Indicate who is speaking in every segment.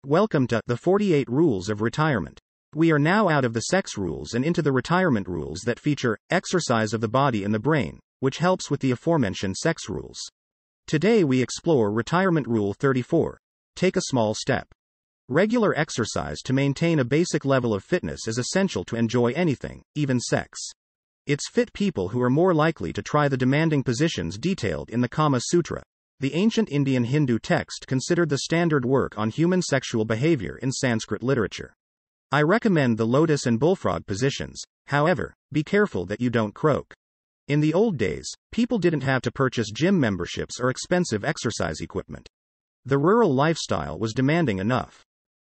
Speaker 1: Welcome to the 48 Rules of Retirement. We are now out of the sex rules and into the retirement rules that feature exercise of the body and the brain, which helps with the aforementioned sex rules. Today we explore Retirement Rule 34. Take a small step. Regular exercise to maintain a basic level of fitness is essential to enjoy anything, even sex. It's fit people who are more likely to try the demanding positions detailed in the Kama Sutra. The ancient Indian Hindu text considered the standard work on human sexual behavior in Sanskrit literature. I recommend the lotus and bullfrog positions, however, be careful that you don't croak. In the old days, people didn't have to purchase gym memberships or expensive exercise equipment. The rural lifestyle was demanding enough.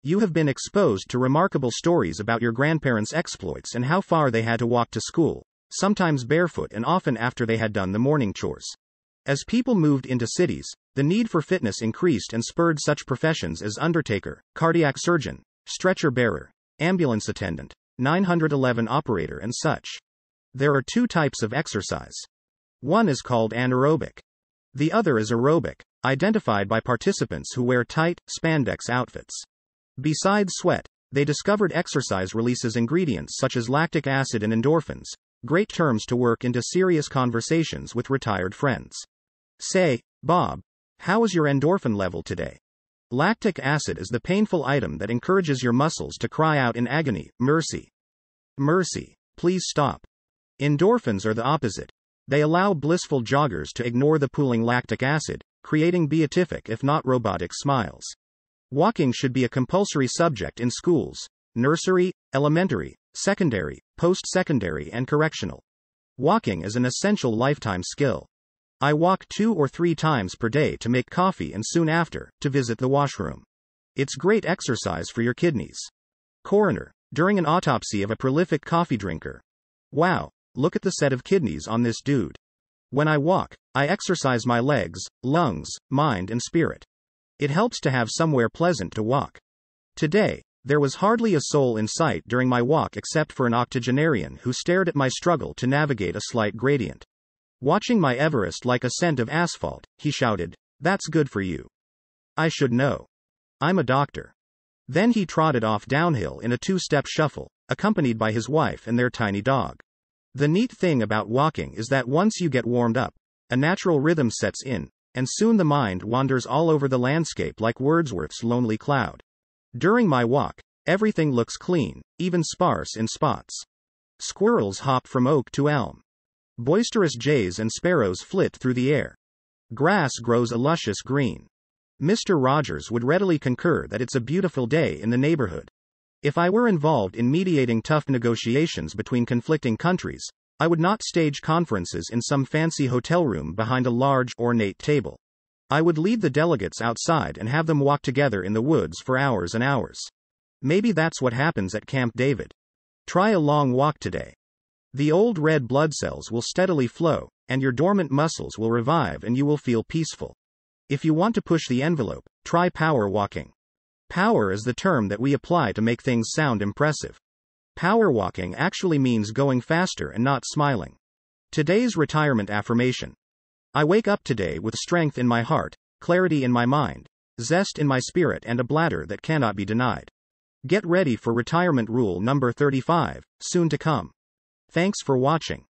Speaker 1: You have been exposed to remarkable stories about your grandparents' exploits and how far they had to walk to school, sometimes barefoot and often after they had done the morning chores. As people moved into cities, the need for fitness increased and spurred such professions as undertaker, cardiac surgeon, stretcher bearer, ambulance attendant, 911 operator and such. There are two types of exercise. One is called anaerobic. The other is aerobic, identified by participants who wear tight, spandex outfits. Besides sweat, they discovered exercise releases ingredients such as lactic acid and endorphins, great terms to work into serious conversations with retired friends. Say, Bob, how is your endorphin level today? Lactic acid is the painful item that encourages your muscles to cry out in agony, mercy. Mercy, please stop. Endorphins are the opposite. They allow blissful joggers to ignore the pooling lactic acid, creating beatific if not robotic smiles. Walking should be a compulsory subject in schools, nursery, elementary, secondary, post-secondary and correctional. Walking is an essential lifetime skill. I walk 2 or 3 times per day to make coffee and soon after, to visit the washroom. It's great exercise for your kidneys. Coroner, during an autopsy of a prolific coffee drinker. Wow, look at the set of kidneys on this dude. When I walk, I exercise my legs, lungs, mind and spirit. It helps to have somewhere pleasant to walk. Today, there was hardly a soul in sight during my walk except for an octogenarian who stared at my struggle to navigate a slight gradient. Watching my Everest like a scent of asphalt, he shouted, "That's good for you. I should know. I'm a doctor." Then he trotted off downhill in a 2-step shuffle, accompanied by his wife and their tiny dog. The neat thing about walking is that once you get warmed up, a natural rhythm sets in, and soon the mind wanders all over the landscape like Wordsworth's Lonely Cloud. During my walk, everything looks clean, even sparse in spots. Squirrels hop from oak to elm. Boisterous jays and sparrows flit through the air. Grass grows a luscious green. Mr. Rogers would readily concur that it's a beautiful day in the neighborhood. If I were involved in mediating tough negotiations between conflicting countries, I would not stage conferences in some fancy hotel room behind a large, ornate table. I would lead the delegates outside and have them walk together in the woods for hours and hours. Maybe that's what happens at Camp David. Try a long walk today. The old red blood cells will steadily flow, and your dormant muscles will revive and you will feel peaceful. If you want to push the envelope, try power walking. Power is the term that we apply to make things sound impressive. Power walking actually means going faster and not smiling. Today's retirement affirmation. I wake up today with strength in my heart, clarity in my mind, zest in my spirit and a bladder that cannot be denied. Get ready for retirement rule number 35, soon to come. Thanks for watching.